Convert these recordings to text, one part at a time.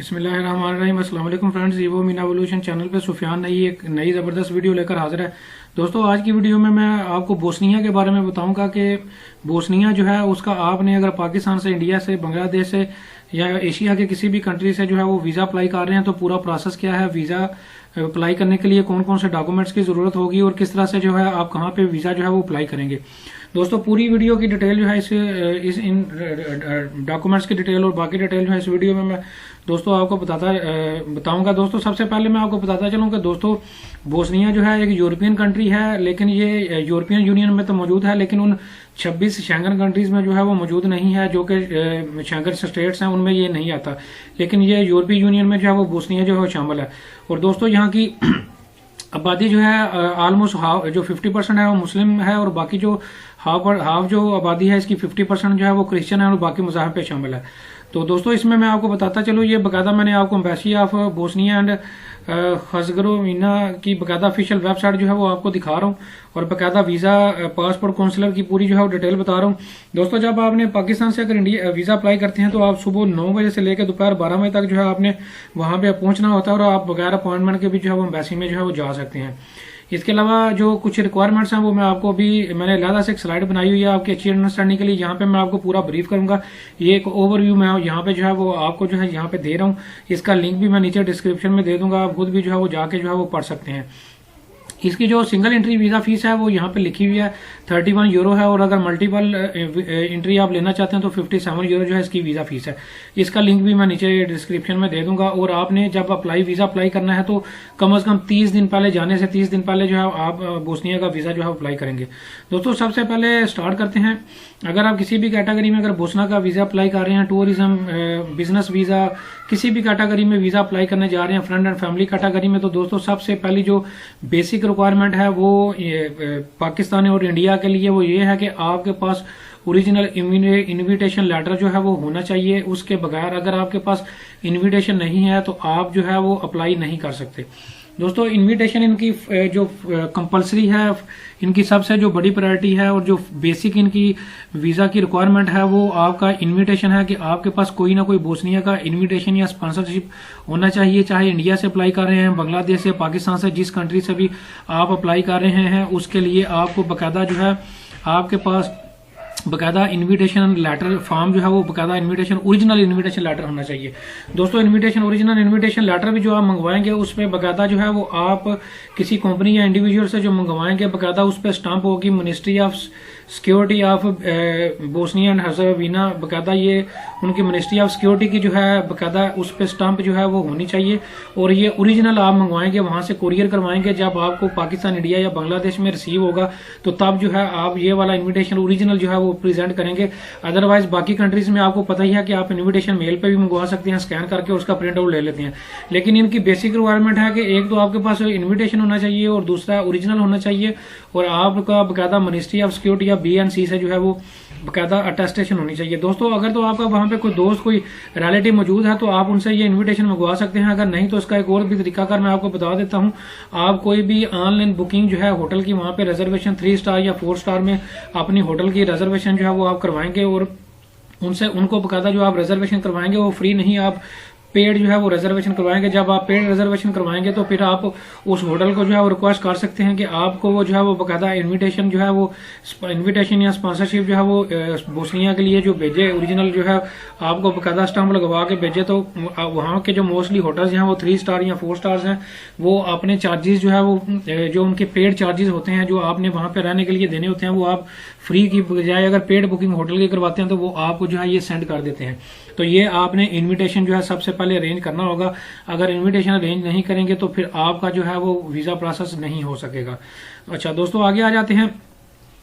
बिस्मिल्लाहिर्रहमानिर्रहीम। अस्सलाम वालेकुम friends, evo Meena evolution channel पे सुफियान एक नई ज़बरदस्त वीडियो लेकर हाजिर है। दोस्तों, आज की वीडियो में मैं आपको बोस्निया के बारे में बताऊंगा कि बोस्निया जो है उसका आपने अगर पाकिस्तान से, इंडिया से, बांग्लादेश से या एशिया के किसी भी कंट्री से जो है वो वीज़ा अप्लाई कर रहे हैं तो पूरा प्रोसेस क्या है, वीज़ा अप्लाई करने के लिए कौन कौन से डॉक्यूमेंट्स की ज़रूरत होगी और किस तरह से जो है आप कहाँ पे वीज़ा जो है वो अप्लाई करेंगे। दोस्तों, पूरी वीडियो की डिटेल जो है इस इन डॉक्यूमेंट्स की डिटेल और बाकी डिटेल जो है इस वीडियो में मैं दोस्तों आपको बताऊंगा। दोस्तों, सबसे पहले मैं आपको बताता चलूं कि दोस्तों बोस्निया जो है एक यूरोपियन कंट्री है, लेकिन ये यूरोपियन यूनियन में तो मौजूद है लेकिन उन 26 शेंगन कंट्रीज में जो है वो मौजूद नहीं है, जो कि शेंगन स्टेट्स हैं उनमें ये नहीं आता, लेकिन ये यूरोपीय यूनियन में जो है वो बोस्निया जो है शामिल है। और दोस्तों, यहाँ की आबादी जो है ऑलमोस्ट हाफ, जो 50% है वो मुस्लिम है और बाकी जो हाफ जो आबादी है इसकी 50% जो है वो क्रिश्चियन है और बाकी मज़ाहब पे शामिल है। तो दोस्तों, इसमें मैं आपको बताता चलूँ, ये बाकायदा मैंने आपको एम्बेसी ऑफ बोस्निया एंड हर्ज़गोविना की बाकायदा ऑफिशियल वेबसाइट जो है वो आपको दिखा रहा हूँ और बाकायदा वीज़ा, पासपोर्ट, काउंसलर की पूरी जो है वो डिटेल बता रहा हूँ। दोस्तों, जब आपने पाकिस्तान से अगर इंडिया वीज़ा अप्लाई करते हैं तो आप सुबह 9 बजे से लेकर दोपहर 12 बजे तक जो है आपने वहाँ पे पहुंचना होता है और आप बगैर अपॉइंटमेंट के भी जो है वो एम्बेसी में जो है वो जा सकते हैं। इसके अलावा जो कुछ रिक्वायरमेंट्स हैं वो मैं आपको अभी मैंने अलग से एक स्लाइड बनाई हुई है आपकी अच्छी अंडरस्टैंडिंग के लिए, यहाँ पे मैं आपको पूरा ब्रीफ करूंगा। ये एक ओवरव्यू मैं यहाँ पे जो है वो आपको जो है यहाँ पे दे रहा हूँ, इसका लिंक भी मैं नीचे डिस्क्रिप्शन में दे दूंगा, आप खुद भी जो है वो जाके जो है वो पढ़ सकते हैं। इसकी जो सिंगल एंट्री वीज़ा फीस है वो यहाँ पे लिखी हुई है 31 यूरो है और अगर मल्टीपल एंट्री आप लेना चाहते हैं तो 57 यूरो जो है इसकी वीज़ा फीस है। इसका लिंक भी मैं नीचे डिस्क्रिप्शन में दे दूंगा। और आपने जब वीज़ा अप्लाई करना है तो कम से कम 30 दिन पहले, जाने से 30 दिन पहले जो है आप बोस्निया का वीज़ा जो है अप्लाई करेंगे। दोस्तों, सबसे पहले स्टार्ट करते हैं। अगर आप किसी भी कैटेगरी में अगर बोस्निया का वीज़ा अप्लाई कर रहे हैं, टूरिज्म, बिजनेस वीज़ा, किसी भी कैटेगरी में वीज़ा अप्लाई करने जा रहे हैं, फ्रेंड एंड फैमिली कैटेगरी में, तो दोस्तों सबसे पहली जो बेसिक रिक्वायरमेंट है वो पाकिस्तान और इंडिया के लिए वो ये है कि आपके पास ओरिजिनल इनविटेशन लेटर जो है वो होना चाहिए। उसके बगैर अगर आपके पास इनविटेशन नहीं है तो आप जो है वो अप्लाई नहीं कर सकते। दोस्तों, इनविटेशन इनकी जो कंपलसरी है, इनकी सबसे जो बड़ी प्रायोरिटी है और जो बेसिक इनकी वीज़ा की रिक्वायरमेंट है वो आपका इनविटेशन है कि आपके पास कोई ना कोई बोस्निया का इनविटेशन या स्पॉन्सरशिप होना चाहिए, चाहे इंडिया से अप्लाई कर रहे हैं, बांग्लादेश से, पाकिस्तान से, जिस कंट्री से भी आप अप्लाई कर रहे हैं उसके लिए आपको बाकायदा जो है आपके पास बकायदा इनविटेशन लेटर फॉर्म जो है वो बकायदा ओरिजिनल इनविटेशन लेटर होना चाहिए। दोस्तों, ओरिजिनल इनविटेशन लेटर भी जो आप मंगवाएंगे उसमें बकायदा जो है वो आप किसी कंपनी या इंडिविजुअल से जो मंगवाएंगे बकायदा उस पर स्टाम्प होगी ministry of security of Bosnia and Herzegovina, बकायदा ये उनकी मिनिस्ट्री ऑफ सिक्योरिटी की जो है बकायदा उस पर स्टाम्प जो है वो होनी चाहिए। और ये ओरिजिनल आप मंगवाएंगे, वहां से कुरियर करवाएंगे, जब आपको पाकिस्तान, इंडिया या बांग्लादेश में रिसीव होगा तो तब जो है आप ये वाला इन्विटेशन ओरिजिनल जो है वो प्रेजेंट करेंगे। अदरवाइज बाकी कंट्रीज में आपको पता ही है कि आप इन्विटेशन मेल पे भी मंगवा सकते हैं, स्कैन करके उसका प्रिंट आउट ले लेते हैं, लेकिन इनकी बेसिक रिक्वायरमेंट है कि एक तो आपके पास इन्विटेशन होना चाहिए और दूसरा ओरिजिनल होना चाहिए और आपका बकायदा मिनिस्ट्री ऑफ सिक्योरिटी या BNC से जो है वो बकायदा अटेस्टेशन होनी चाहिए। दोस्तों, अगर तो आपका वहां पे कोई दोस्त, कोई रिलेटिव मौजूद है तो आप उनसे ये इनविटेशन मंगवा सकते हैं, अगर नहीं तो इसका एक और भी तरीकाकार मैं आपको बता देता हूं। आप कोई भी ऑनलाइन बुकिंग जो है होटल की, वहां पे रिजर्वेशन 3 स्टार या 4 स्टार में अपनी होटल की रिजर्वेशन जो है वो आप करवाएंगे और उनको बकायदा जो आप रिजर्वेशन करवाएंगे वो फ्री नहीं, आप पेड जो है वो रिजर्वेशन करवाएंगे। जब आप पेड रिजर्वेशन करवाएंगे तो फिर आप उस होटल को जो है वो रिक्वेस्ट कर सकते हैं कि आपको वो जो है वो बकायदा इनविटेशन जो है वो इनविटेशन या स्पॉन्सरशिप जो है वो बोस्निया के लिए जो भेजे, ओरिजिनल जो है आपको बकायदा स्टाम्प लगवा के भेजे। तो वहाँ के जो मोस्टली होटल्स हैं वो 3 स्टार या 4 स्टार्स हैं, वो अपने चार्जेस जो है वो जो उनके पेड चार्जेस होते हैं जो आपने वहाँ पे रहने के लिए देने होते हैं वो आप फ्री की बजाय अगर पेड बुकिंग होटल की करवाते हैं तो वो आपको जो है ये सेंड कर देते हैं। तो ये आपने इनविटेशन जो है सबसे पहले अरेंज करना होगा। अगर इनविटेशन अरेंज नहीं करेंगे तो फिर आपका जो है वो वीज़ा प्रोसेस नहीं हो सकेगा। अच्छा दोस्तों, आगे आ जाते हैं।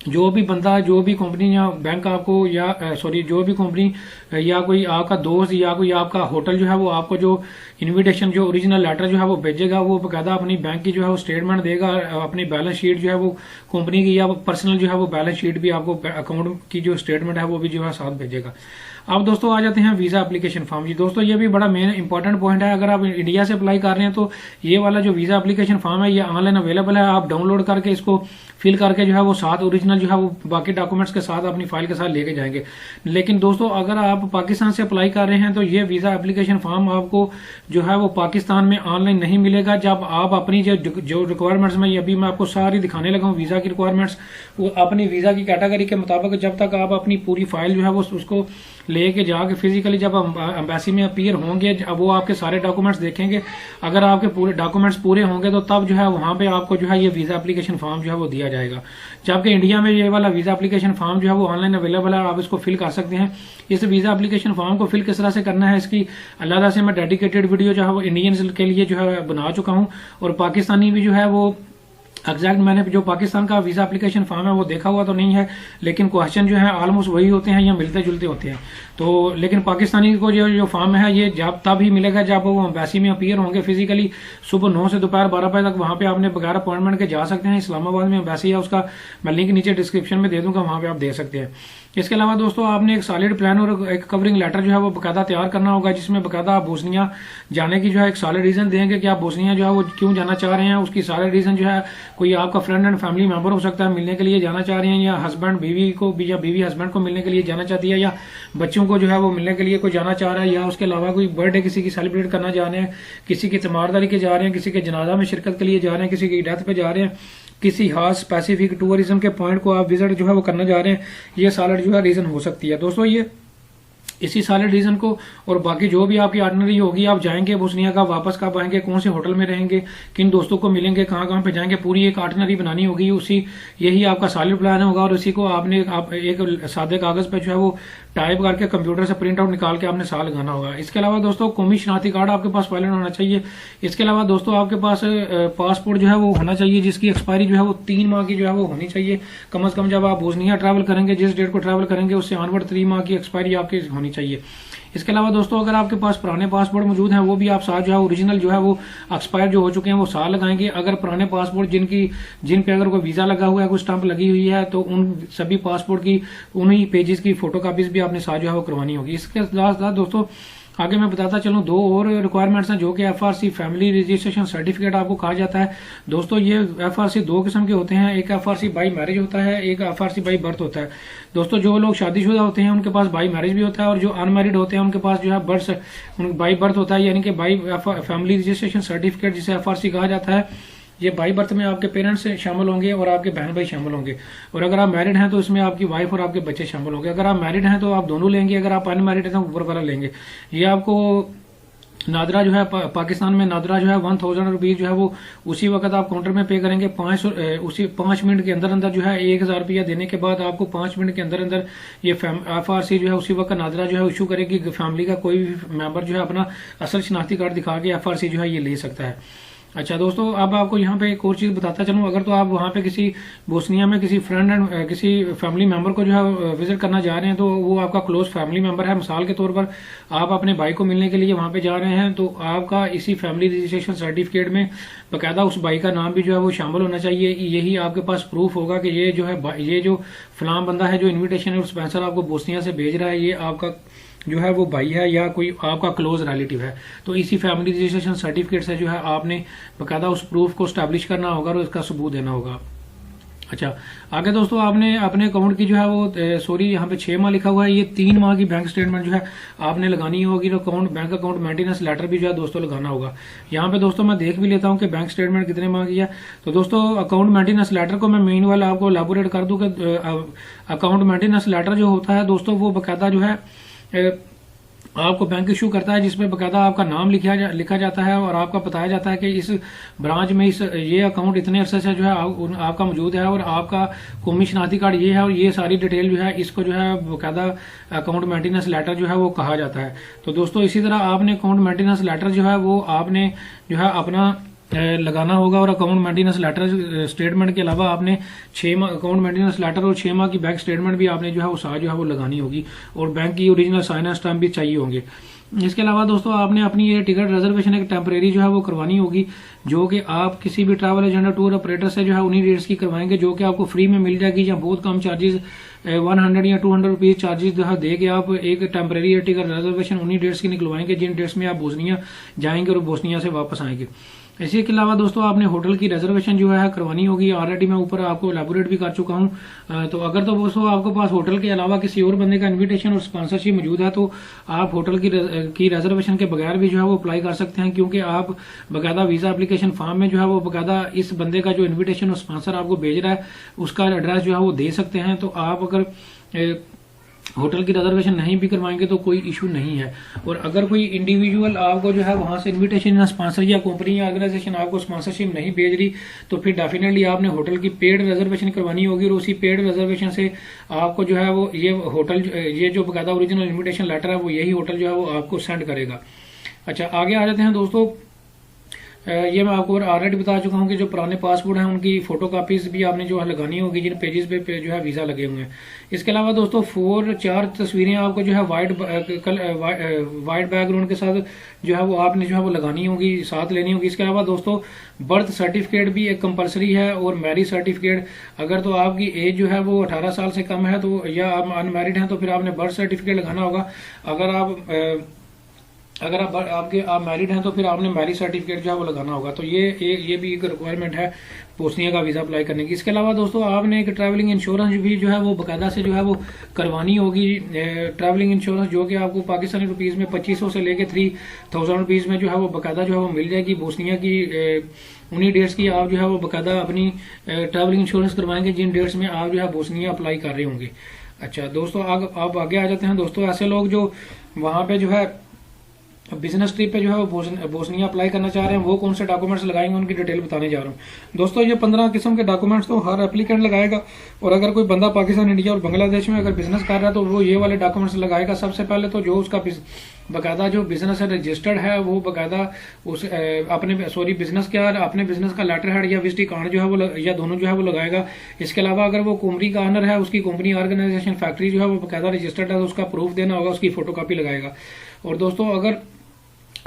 जो भी बंदा, जो भी कंपनी या बैंक आपको या जो भी कंपनी या कोई आपका दोस्त या कोई आपका होटल जो है वो आपको जो इनविटेशन, जो ओरिजिनल लेटर जो है वो भेजेगा, वो बकायदा अपनी बैंक की जो है वो स्टेटमेंट देगा, अपनी बैलेंस शीट जो है वो कंपनी की या पर्सनल जो है वो बैलेंस शीट भी आपको, अकाउंट की जो स्टेटमेंट है वो भी जो है साथ भेजेगा। अब दोस्तों आ जाते हैं वीजा एप्लीकेशन फॉर्म। जी दोस्तों, ये भी बड़ा मेन इंपॉर्टेंट पॉइंट है। अगर आप इंडिया से अप्लाई कर रहे हैं तो ये वाला जो वीजा एप्लीकेशन फॉर्म है ये ऑनलाइन अवेलेबल है। आप डाउनलोड करके इसको फिल करके जो है वो साथ ओरिजिनल जो है वो बाकी डॉक्यूमेंट्स के साथ अपनी फाइल के साथ लेके जाएंगे। लेकिन दोस्तों, अगर आप पाकिस्तान से अप्लाई कर रहे हैं तो ये वीजा एप्लीकेशन फॉर्म आपको जो है वो पाकिस्तान में ऑनलाइन नहीं मिलेगा। जब आप अपनी जो रिक्वायरमेंट्स में अभी मैं आपको सारी दिखाने लगा हूँ वीजा की रिक्वायरमेंट्स, वो अपनी वीजा की कैटेगरी के मुताबिक जब तक आप अपनी पूरी फाइल जो है वो उसको लेके जाके फिजिकली जब एम्बेसी में अपीयर होंगे, अब वो आपके सारे डॉक्यूमेंट्स देखेंगे। अगर आपके पूरे डॉक्यूमेंट्स पूरे होंगे तो तब जो है वहां पे आपको जो है ये वीजा एप्लीकेशन फॉर्म जो है वो दिया जाएगा। जबकि इंडिया में ये वाला वीजा एप्लीकेशन फॉर्म जो है वो ऑनलाइन अवेलेबल है, आप इसको फिल कर सकते हैं। इस वीजा एप्लीकेशन फॉर्म को फिल किस तरह से करना है इसकी अलग से मैं डेडिकेटेड वीडियो जो है वो इंडियंस के लिए जो है बना चुका हूँ, और पाकिस्तानी भी जो है वो एग्जैक्ट मैंने जो पाकिस्तान का वीजा एप्लीकेशन फॉर्म है वो देखा हुआ तो नहीं है, लेकिन क्वेश्चन जो है ऑलमोस्ट वही होते हैं या मिलते जुलते होते हैं। तो लेकिन पाकिस्तानी को जो फॉर्म है ये जब तब ही मिलेगा जब वो एम्बेसी में अपीयर होंगे फिजिकली। सुबह 9 से दोपहर 12 बजे तक वहां पे आपने बगैर अपॉइंटमेंट के जा सकते हैं। इस्लामाबाद में एम्बेसी है, उसका मैं लिंक नीचे डिस्क्रिप्शन में दे दूंगा, वहां पे आप दे सकते हैं। इसके अलावा दोस्तों, आपने एक सॉलिड प्लान और एक कवरिंग लेटर जो है वो बकायदा तैयार करना होगा, जिसमें बकायदा आप बोस्निया जाने की जो है एक सॉलिड रीजन देंगे कि आप बोस्निया जो है वो क्यों जाना चाह रहे हैं। उसकी सॉलिड रीजन जो है कोई आपका फ्रेंड एंड फैमिली मेंबर हो सकता है, मिलने के लिए जाना चाह रहे हैं, या हस्बैंड बीवी को या बीवी हस्बैंड को मिलने के लिए जाना चाहती है, या बच्चों को जो है वो मिलने के लिए कोई जाना चाह रहा है, या उसके अलावा कोई बर्थडे किसी की सेलिब्रेट करना जा रहे हैं, किसी की तीमारदारी के जा रहे हैं, किसी के जनाजा में शिरकत के लिए जा रहे हैं, किसी की डेथ पे जा रहे हैं, किसी खास स्पेसिफिक टूरिज्म के पॉइंट को आप विजिट जो है वो करना जा रहे हैं, ये सॉलिड जो है रीजन हो सकती है। दोस्तों, ये इसी सॉलिड रीजन को और बाकी जो भी आपकी आर्डिनरी होगी, आप जाएंगे बोस्निया का, वापस कब आएंगे, कौन से होटल में रहेंगे, किन दोस्तों को मिलेंगे, कहाँ कहाँ पे जाएंगे, पूरी एक आर्डिनरी बनानी होगी। उसी यही आपका सॉलिड प्लान होगा, और उसी को आपने एक सादे कागज पे जो है वो टाइप करके कंप्यूटर से प्रिंट आउट निकाल के आपने साल लगाना होगा। इसके अलावा दोस्तों, कौमी शनाख्ती कार्ड आपके पास वैलिड होना चाहिए। इसके अलावा दोस्तों, आपके पास पासपोर्ट जो है वो होना चाहिए, जिसकी एक्सपायरी जो है वो 3 माह की जो है वो होनी चाहिए कम से कम। जब आप बोस्निया ट्रैवल करेंगे, जिस डेट को ट्रैवल करेंगे उससे ऑनवर्ड 3 माह की एक्सपायरी आपकी होनी चाहिए। इसके अलावा दोस्तों, अगर आपके पास पुराने पासपोर्ट मौजूद हैं, वो भी आप साथ जो है ओरिजिनल जो है वो एक्सपायर जो हो चुके हैं वो साल लगाएंगे। अगर पुराने पासपोर्ट जिन पे अगर कोई वीजा लगा हुआ है, कोई स्टंप लगी हुई है, तो उन सभी पासपोर्ट की उन्हीं पेजेस की फोटो कापीज भी आपने साथ जो है वो करवानी होगी। इसके साथ दोस्तों, आगे मैं बताता चलूं, 2 और रिक्वायरमेंट्स हैं जो कि एफआरसी फैमिली रजिस्ट्रेशन सर्टिफिकेट आपको कहा जाता है। दोस्तों, ये एफआरसी 2 किस्म के होते हैं, एक एफआरसी बाई मैरिज होता है, एक एफआरसी बाई बर्थ होता है। दोस्तों, जो लोग शादीशुदा होते हैं उनके पास बाई मैरिज भी होता है, और जो अनमैरिड होते हैं उनके पास जो है बाई बर्थ होता है, यानी कि बाई फैमिली रजिस्ट्रेशन सर्टिफिकेट जिसे एफआरसी कहा जाता है। ये बाई बर्थ में आपके पेरेंट्स शामिल होंगे और आपके बहन भाई शामिल होंगे, और अगर आप मैरिड हैं तो इसमें आपकी वाइफ और आपके बच्चे शामिल होंगे। अगर आप मैरिड हैं तो आप दोनों लेंगे, अगर आप अनमैरिड हैं तो ऊपर वाला लेंगे। ये आपको नादरा जो है पाकिस्तान में नादरा जो है 1000 रुपीज जो है वो उसी वक्त आप काउंटर में पे करेंगे। 5 मिनट के अंदर अंदर जो है 1000 रुपया देने के बाद आपको 5 मिनट के अंदर अंदर ये एफआरसी जो है उसी वक्त नादरा जो है इशू करेगी। फैमिली का कोई भी मेंबर जो है अपना असल शनाख्ती कार्ड दिखा के एफआरसी जो है ये ले सकता है। अच्छा दोस्तों, अब आपको यहाँ पे एक और चीज बताता चलूं, अगर तो आप वहाँ पे किसी बोस्निया में किसी फ्रेंड एंड किसी फैमिली मेंबर को जो है विजिट करना जा रहे हैं, तो वो आपका क्लोज फैमिली मेंबर है। मिसाल के तौर पर आप अपने भाई को मिलने के लिए वहाँ पे जा रहे हैं, तो आपका इसी फैमिली रजिस्ट्रेशन सर्टिफिकेट में बाकायदा उस भाई का नाम भी जो है वो शामिल होना चाहिए। यही आपके पास प्रूफ होगा कि ये जो है ये जो फलाम बंदा है जो इन्विटेशन और स्पॉन्सर आपको बोस्निया से भेज रहा है, ये आपका जो है वो भाई है या कोई आपका क्लोज रिलेटिव है। तो इसी फैमिली रजिस्ट्रेशन सर्टिफिकेट से जो है आपने बाकायदा उस प्रूफ को स्टैब्लिश करना होगा और इसका सबूत देना होगा। अच्छा, आगे दोस्तों, आपने अपने अकाउंट की जो है वो सॉरी यहाँ पे 6 माह लिखा हुआ है, ये 3 माह की बैंक स्टेटमेंट जो है आपने लगानी होगी। तो बैंक अकाउंट मेंटेनेंस लेटर भी जो है दोस्तों लगाना होगा। यहाँ पे दोस्तों मैं देख भी लेता हूँ कि बैंक स्टेटमेंट कितने माह की है। तो दोस्तों, अकाउंट मेंटेनेंस लेटर को मैं मेन वाला आपको एलैबोरेट कर दूं कि अकाउंट मेंटेनेंस लेटर जो होता है दोस्तों, वो बाकायदा जो है आपको बैंक इशू करता है, जिसमें बाकायदा आपका नाम लिखा जाता है और आपका बताया जाता है कि इस ब्रांच में ये अकाउंट इतने अरसे से जो है आपका मौजूद है और आपका कौमी शनाख्ती कार्ड ये है, और ये सारी डिटेल जो है इसको जो है बाकायदा अकाउंट मेंटेनेंस लेटर जो है वो कहा जाता है। तो दोस्तों, इसी तरह आपने अकाउंट मेंटेनेंस लेटर जो है वो आपने जो है अपना लगाना होगा, और अकाउंट मेंटेनेंस लेटर स्टेटमेंट के अलावा आपने 6 माह अकाउंट मेंटेनेंस लेटर और 6 माह की बैंक स्टेटमेंट भी आपने जो है वो साथ जो है वो लगानी होगी, और बैंक की ओरिजिनल साइन एंड स्टैम्प भी चाहिए होंगे। इसके अलावा दोस्तों, आपने अपनी ये टिकट रिजर्वेशन एक टेम्परेरी जो है वो करवानी होगी, जो कि आप किसी भी ट्रैवल एजेंट टूर ऑपरेटर से जो है उन्हीं रेट्स की करवाएंगे, जो कि आपको फ्री में मिल जाएगी या बहुत कम चार्जेस 100 या 200 रुपीज चार्जेस दे के आप एक टेम्परेरी टिकट रिजर्वेशन उन्हीं डेट्स की निकलवाएंगे जिन डेट्स में आप बोस्निया जाएंगे और बोस्निया से वापस आएंगे। इसी के अलावा दोस्तों आपने होटल की रिजर्वेशन जो है करवानी होगी। ऑलरेडी मैं ऊपर आपको एलैबोरेट भी कर चुका हूं। तो अगर तो दोस्तों आपके पास होटल के अलावा किसी और बंदे का इन्विटेशन और स्पॉन्सरशिप मौजूद है तो आप होटल की रिजर्वेशन के बगैर भी जो है वो अप्लाई कर सकते हैं, क्योंकि आप बकायदा वीजा एप्लीकेशन फॉर्म में जो है वो बकायदा इस बंदे का जो इन्विटेशन और स्पॉन्सर आपको भेज रहा है उसका एड्रेस जो है वो दे सकते हैं। तो आप अगर होटल की रिजर्वेशन नहीं भी करवाएंगे तो कोई इशू नहीं है। और अगर कोई इंडिविजुअल आपको जो है वहां से इनविटेशन या स्पॉन्सर या कंपनी या ऑर्गेनाइजेशन आपको स्पॉन्सरशिप नहीं भेज रही तो फिर डेफिनेटली आपने होटल की पेड रिजर्वेशन करवानी होगी और उसी पेड रिजर्वेशन से आपको जो है वो ये होटल ये जो बकायदा ओरिजिनल इन्विटेशन लेटर है वो यही होटल जो है वो आपको सेंड करेगा। अच्छा, आगे आ जाते हैं दोस्तों। ये मैं आपको ऑलरेडी बता चुका हूं कि जो पुराने पासपोर्ट हैं उनकी फोटो कॉपीज भी आपने जो है लगानी होगी जिन पेजेस पे जो है वीजा लगे हुए हैं। इसके अलावा दोस्तों 4 तस्वीरें आपको जो है वाइट बैकग्राउंड के साथ जो है वो आपने जो है वो लगानी होगी, साथ लेनी होगी। इसके अलावा दोस्तों बर्थ सर्टिफिकेट भी एक कंपलसरी है और मैरिज सर्टिफिकेट, अगर तो आपकी एज जो है वो 18 साल से कम है तो या आप अनमैरिड हैं तो फिर आपने बर्थ सर्टिफिकेट लगाना होगा। अगर आप मैरिड हैं तो फिर आपने मैरिज सर्टिफिकेट जो है वो लगाना होगा। तो ये भी एक रिक्वायरमेंट है बोस्निया का वीजा अप्लाई करने की। इसके अलावा दोस्तों आपने एक ट्रैवलिंग इंश्योरेंस भी जो है वो बकायदा से जो है वो करवानी होगी। ट्रैवलिंग इंश्योरेंस जो कि आपको पाकिस्तानी रुपीज में 2500 से लेके 3000 रुपीज में जो है वो बकायदा जो है वो मिल जाएगी। बोस्निया की उन्हीं डेट्स की आप जो है वो बकायदा अपनी ट्रैवलिंग इंश्योरेंस करवाएंगे जिन डेट्स में आप जो है बोस्निया अप्लाई कर रहे होंगे। अच्छा दोस्तों, आप आगे आ जाते हैं दोस्तों। ऐसे लोग जो वहां पे जो है बिजनेस ट्रिप पे जो है वो बोस्निया अप्लाई करना चाह रहे हैं वो कौन से डॉक्यूमेंट्स लगाएंगे उनकी डिटेल बताने जा रहा हूँ दोस्तों। ये 15 किस्म के डॉक्यूमेंट्स तो हर एप्लीकेंट लगाएगा और अगर कोई बंदा पाकिस्तान, इंडिया और बांग्लादेश में अगर बिजनेस कर रहा है तो वो ये वाले डॉक्यूमेंट्स लगाएगा। सबसे पहले तो जो उसका बकायदा जो बिजनेस है रजिस्टर्ड है वो बकायदा उस बिजनेस का लेटर हेड या विजिटिंग कार्ड जो है वो या दोनों जो है वो लगाएगा। इसके अलावा अगर वो कंपनी का ऑनर है, उसकी कंपनी ऑर्गेनाइजेशन फैक्ट्री जो है वो बकायदा रजिस्टर्ड है तो उसका प्रूफ देना होगा, उसकी फोटोकॉपी लगाएगा। और दोस्तों अगर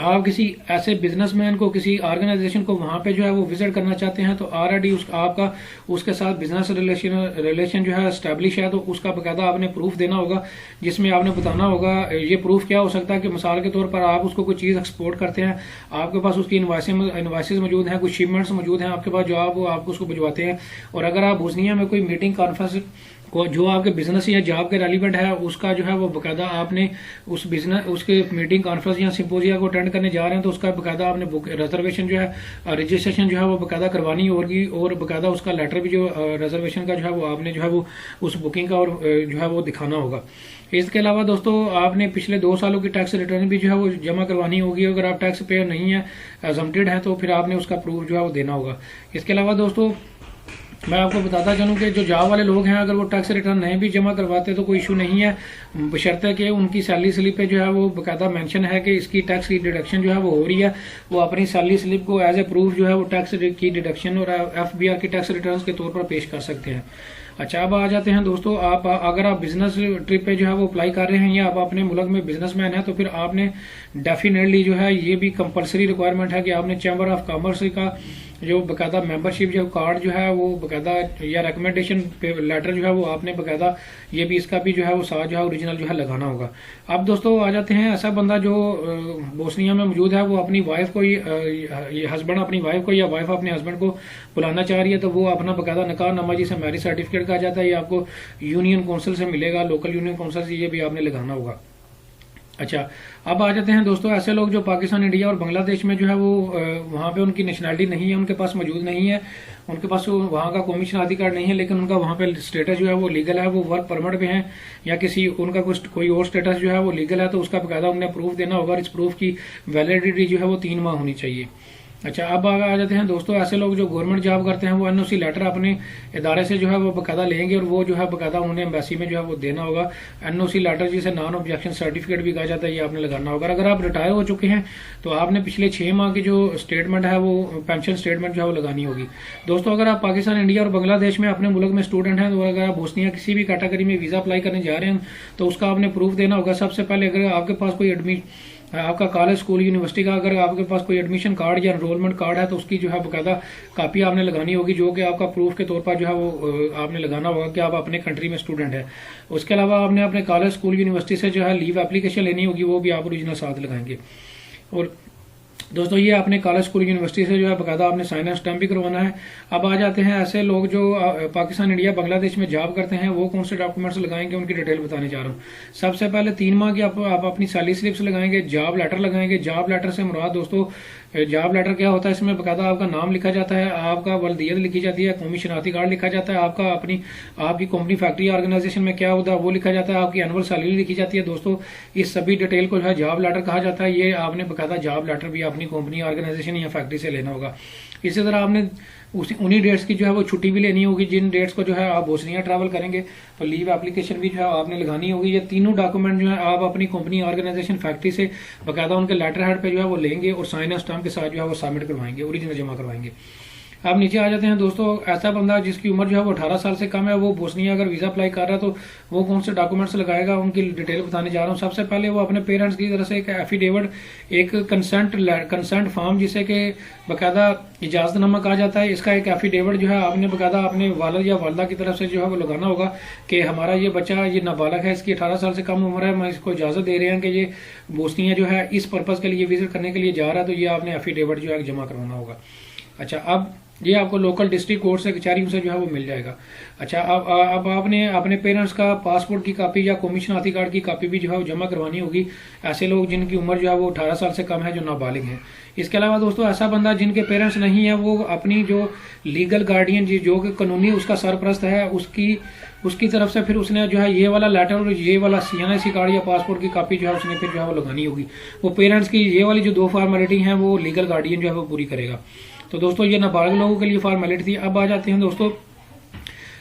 आप किसी ऐसे बिजनेसमैन को, किसी ऑर्गेनाइजेशन को वहां पे जो है वो विजिट करना चाहते हैं तो ऑलरेडी आपका उसके साथ बिजनेस रिलेशन जो है एस्टेब्लिश है तो उसका बकायदा आपने प्रूफ देना होगा, जिसमें आपने बताना होगा। ये प्रूफ क्या हो सकता है कि मिसाल के तौर पर आप उसको कोई चीज एक्सपोर्ट करते हैं, आपके पास उसकी इनवॉइसेस मौजूद हैं, कुछ शिपमेंट्स मौजूद हैं आपके पास जो आप उसको भिजवाते हैं। और अगर आप बोस्निया में कोई मीटिंग कॉन्फ्रेंस को जो आपके बिजनेस या जॉब के रेलिवेंट है उसका जो है वो बकायदा आपने उस बिजनेस उसके मीटिंग कॉन्फ्रेंस या सिंपोजिया को अटेंड करने जा रहे हैं तो उसका बकायदा आपने रिजर्वेशन जो है रजिस्ट्रेशन जो है वो बकायदा करवानी होगी और बकायदा उसका लेटर भी जो रिजर्वेशन का जो है वो आपने जो है वो उस बुकिंग का और जो है वो दिखाना होगा। इसके अलावा दोस्तों आपने पिछले 2 सालों की टैक्स रिटर्न भी जो है वो जमा करवानी होगी। अगर आप टैक्स पेयर नहीं है, एग्जम्प्टेड है, तो फिर आपने उसका प्रूफ जो है वो देना होगा। इसके अलावा दोस्तों मैं आपको बताता चलूं कि जो जॉब वाले लोग हैं अगर वो टैक्स रिटर्न नहीं भी जमा करवाते तो कोई इशू नहीं है, बशर्ते कि उनकी सैलरी स्लिप पे जो है वो बकायदा मेंशन है कि इसकी टैक्स की डिडक्शन जो है वो हो रही है। वो अपनी सैलरी स्लिप को एज ए प्रूफ जो है वो टैक्स की डिडक्शन और FBR की टैक्स रिटर्न के तौर पर पेश कर सकते हैं। अच्छा, अब आ जाते हैं दोस्तों। अगर आप बिजनेस ट्रिप पे जो है वो अप्लाई कर रहे हैं या आप अपने मुल्क में बिजनेसमैन है तो फिर आपने डेफिनेटली जो है ये भी कंपलसरी रिक्वायरमेंट है कि आपने चैम्बर ऑफ कॉमर्स का जो बकायदा मेंबरशिप जो कार्ड जो है वो बकायदा या रिकमेंडेशन लेटर जो है वो आपने बकायदा ये भी इसका भी जो है वो साथ जो है ओरिजिनल जो है लगाना होगा। अब दोस्तों आ जाते हैं ऐसा बंदा जो बोस्निया में मौजूद है वो अपनी वाइफ को हस्बैंड अपनी वाइफ को या वाइफ अपने हस्बैंड को बुलाना चाह रही है तो वो अपना बकायदा निकाह नामा जिसे मैरिज सर्टिफिकेट कहा जाता है ये आपको यूनियन काउंसिल से मिलेगा, लोकल यूनियन काउंसिल से ये भी आपने लगाना होगा। अच्छा, अब आ जाते हैं दोस्तों ऐसे लोग जो पाकिस्तान, इंडिया और बांग्लादेश में जो है वो वहां पे उनकी नेशनैलिटी नहीं है, उनके पास मौजूद नहीं है, उनके पास वहां का कौमी शनाख्ती कार्ड नहीं है, लेकिन उनका वहां पे स्टेटस जो है वो लीगल है, वो वर्क परमिट पे है या किसी उनका कोई और स्टेटस जो है वो लीगल है तो उसका बकायदा उन्हें प्रूफ देना होगा। इस प्रूफ की वैलिडिटी जो है वो 3 माह होनी चाहिए। अच्छा, अब आ जाते हैं दोस्तों ऐसे लोग जो गवर्नमेंट जॉब करते हैं वो NOC लेटर अपने इदारे से जो है वो बकायदा लेंगे और वो जो है बकायदा उन्हें एम्बेसी में जो है वो देना होगा। NOC लेटर जिसे नॉन ऑब्जेक्शन सर्टिफिकेट भी कहा जाता है ये आपने लगाना होगा। अगर आप रिटायर हो चुके हैं तो आपने पिछले 6 माह की जो स्टेटमेंट है वो पेंशन स्टेटमेंट जो है वो लगानी होगी। दोस्तों अगर आप पाकिस्तान, इंडिया और बांग्लादेश में अपने मुल्क में स्टूडेंट हैं तो अगर आप बोस्निया किसी भी कैटेगरी में वीजा अप्लाई करने जा रहे हैं तो उसका आपने प्रूफ देना होगा। सबसे पहले अगर आपके पास कोई आपका कॉलेज स्कूल यूनिवर्सिटी का अगर आपके पास कोई एडमिशन कार्ड या एनरोलमेंट कार्ड है तो उसकी जो है बाकायदा कापी आपने लगानी होगी, जो कि आपका प्रूफ के तौर पर जो है वो आपने लगाना होगा कि आप अपने कंट्री में स्टूडेंट है। उसके अलावा आपने अपने कॉलेज स्कूल यूनिवर्सिटी से जो है लीव एप्लीकेशन लेनी होगी, वो भी आप ओरिजिनल साथ लगाएंगे। और दोस्तों ये आपने कॉलेज स्कूल यूनिवर्सिटी से जो है बाकायदा आपने साइन एंड स्टैम्प भी करवाना है। अब आ जाते हैं ऐसे लोग जो पाकिस्तान, इंडिया, बांग्लादेश में जॉब करते हैं, वो कौन से डॉक्यूमेंट्स लगाएंगे, उनकी डिटेल बताने जा रहा हूँ। सबसे पहले 3 माह की आप अपनी सैलरी स्लिप्स लगाएंगे, जॉब लेटर लगाएंगे। जॉब लेटर से मुराद दोस्तों, जॉब लेटर क्या होता है, इसमें बाकायदा आपका नाम लिखा जाता है, आपका वल्दियत लिखी जाती है, कौमी शनाख्ती कार्ड लिखा जाता है, आपका आपकी कंपनी फैक्ट्री ऑर्गेनाइजेशन में क्या होता है वो लिखा जाता है, आपकी एनुअल सैलरी लिखी जाती है। दोस्तों इस सभी डिटेल को जो है जॉब लेटर कहा जाता है। ये आपने बाकायदा जॉब लेटर भी अपनी कंपनी ऑर्गेनाइजेशन या फैक्ट्री से लेना होगा। इसी तरह आपने उन्हीं डेट्स की जो है वो छुट्टी भी लेनी होगी, जिन डेट्स को जो है आप बोस्निया ट्रैवल करेंगे, तो लीव एप्लीकेशन भी जो है आपने लगानी होगी। ये तीनों डॉक्यूमेंट जो है आप अपनी कंपनी ऑर्गेनाइजेशन फैक्ट्री से बाकायदा उनके लेटर हेड पे जो है वो लेंगे और साइन एंड स्टाम्प के साथ जो है वो सबमिट करवाएंगे, ओरिजिनल जमा करवाएंगे। अब नीचे आ जाते हैं दोस्तों, ऐसा बंदा जिसकी उम्र जो है वो 18 साल से कम है, वो बोस्निया अगर वीजा अप्लाई कर रहा है तो वो कौन से डॉक्यूमेंट्स लगाएगा, उनकी डिटेल बताने जा रहा हूँ। सबसे पहले वो अपने पेरेंट्स की तरफ से एक एफिडेविट, एक कंसेंट फॉर्म, जिसे कि बाकायदा इजाजतनामा कहा जाता है, इसका एक एफिडेविट जो है आपने बाकायदा अपने वालिद या वालदा की तरफ से जो है वो लगाना होगा कि हमारा ये बच्चा ये नाबालग है, इसकी 18 साल से कम उम्र है, मैं इसको इजाजत दे रहे हैं कि ये बोस्निया जो है इस पर्पज के लिए विजिट करने के लिए जा रहा है, तो ये आपने एफिडेविट जो है जमा करवाना होगा। अच्छा, अब ये आपको लोकल डिस्ट्रिक्ट कोर्ट से कचहरी से जो है वो मिल जाएगा। अच्छा, अब आपने अपने पेरेंट्स का पासपोर्ट की कॉपी या कौमी शनाख्ती कार्ड की कॉपी भी जो है वो जमा करवानी होगी, ऐसे लोग जिनकी उम्र जो है वो 18 साल से कम है, जो नाबालिग हैं। इसके अलावा दोस्तों ऐसा बंदा जिनके पेरेंट्स नहीं है, वो अपनी जो लीगल गार्डियन जो कि कानूनी उसका सरपरस्त है, उसकी तरफ से फिर उसने जो है ये वाला लेटर और ये वाला CNC कार्ड या पासपोर्ट की कॉपी जो है उसने फिर जो है वो लगानी होगी। वो पेरेंट्स की ये वाली जो 2 फॉर्मेलिटी हैं वो लीगल गार्डियन जो है वो पूरी करेगा। तो दोस्तों ये नाबालिग लोगों के लिए फॉर्मेलिटी थी। अब आ जाते हैं दोस्तों,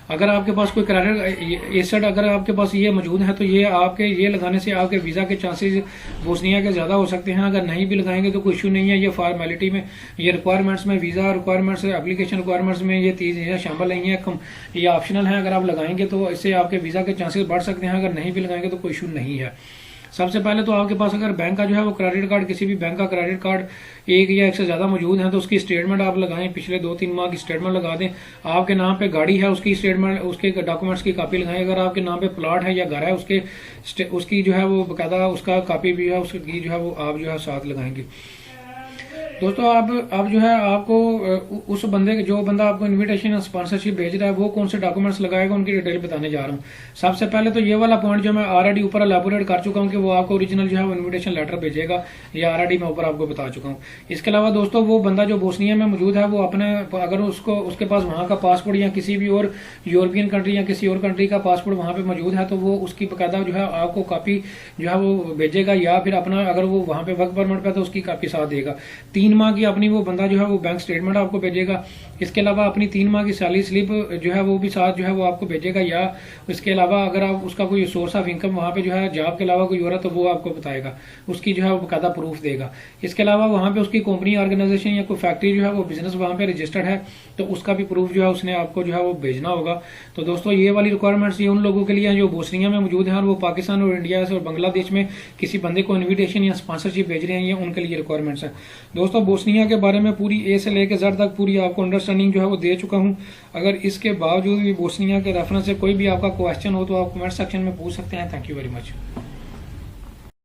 अगर आपके पास कोई क्रेडिट एसेट अगर आपके पास ये मौजूद है तो ये लगाने से आपके वीज़ा के चांसेस बोस्निया के ज़्यादा हो सकते हैं। अगर नहीं भी लगाएंगे तो कोई इशू नहीं है। ये फॉर्मेलिटी में, ये रिक्वायरमेंट्स में, वीज़ा रिक्वायरमेंट्स, एप्लीकेशन रिक्वायरमेंट्स में ये चीज़ें शामिल नहीं है, ये ऑप्शनल है। अगर आप लगाएंगे तो इससे आपके वीज़ा के चांसेस बढ़ सकते हैं, अगर नहीं भी लगाएंगे तो कोई इशू नहीं है। सबसे पहले तो आपके पास अगर बैंक का जो है वो क्रेडिट कार्ड, किसी भी बैंक का क्रेडिट कार्ड एक या एक से ज्यादा मौजूद है तो उसकी स्टेटमेंट आप लगाएं, पिछले 2-3 माह की स्टेटमेंट लगा दें। आपके नाम पे गाड़ी है उसकी स्टेटमेंट, उसके डॉक्यूमेंट्स की कॉपी लगाएं। अगर आपके नाम पे प्लॉट है या घर है उसकी जो है वो बाकायदा उसका कॉपी भी है, उसकी जो है वो आप जो है साथ लगाएंगे। दोस्तों अब जो है आपको उस बंदे जो बंदा आपको इनविटेशन या स्पॉन्सरशिप भेज रहा है वो कौन से डॉक्यूमेंट्स लगाएगा, उनकी डिटेल बताने जा रहा हूँ। सबसे पहले तो ये वाला पॉइंट जो मैं ऑलरेडी ऊपर एलैबोरेट कर चुका हूँ कि वो आपको ओरिजिनल जो है वो इन्विटेशन लेटर भेजेगा, ये ऑलरेडी मैं ऊपर आपको बता चुका हूँ। इसके अलावा दोस्तों वो बंदा जो बोस्निया में मौजूद है वो अपने अगर उसके पास वहाँ का पासपोर्ट या किसी भी और यूरोपियन कंट्री या किसी और कंट्री का पासपोर्ट वहाँ पे मौजूद है तो वो उसकी बाकायदा जो है आपको कॉपी जो है वो भेजेगा, या फिर अपना अगर वो वहाँ पे वर्क परमिट पे तो उसकी कॉपी साथ देगा। 3 माह की अपनी वो बंदा जो है वो बैंक स्टेटमेंट आपको भेजेगा। इसके अलावा अपनी 3 माह की सैलरी स्लिप जो है वो भी साथ जो है वो आपको भेजेगा, या इसके अलावा अगर आप उसका कोई सोर्स ऑफ इनकम वहाँ पे जो है जॉब के अलावा कोई हो रहा है तो वो आपको बताएगा, उसकी जो है वो बाकायदा प्रूफ देगा। इसके अलावा वहाँ पे उसकी कंपनी ऑर्गेनाइजेशन या कोई फैक्ट्री जो है वो बिजनेस वहाँ पे रजिस्टर्ड है तो उसका भी प्रूफ जो है उसने आपको जो है वो भेजना होगा। तो दोस्तों ये वाली रिक्वायरमेंट्स ये उन लोगों के लिए हैं जो बोस्निया में मौजूद हैं और वो पाकिस्तान और इंडिया से और बांग्लादेश में किसी बंदे को इन्विटेशन या स्पॉन्सरशिप भेज रहे हैं, ये उनके लिए रिक्वायरमेंट्स हैं। दोस्तों बोस्निया के बारे में पूरी ए से लेकर जेड तक पूरी आपको अंडरस्टैंडिंग जो है वो दे चुका हूं। अगर इसके बावजूद भी बोस्निया के रेफरेंस से कोई भी आपका क्वेश्चन हो तो आप कमेंट सेक्शन में पूछ सकते हैं। Thank you very much.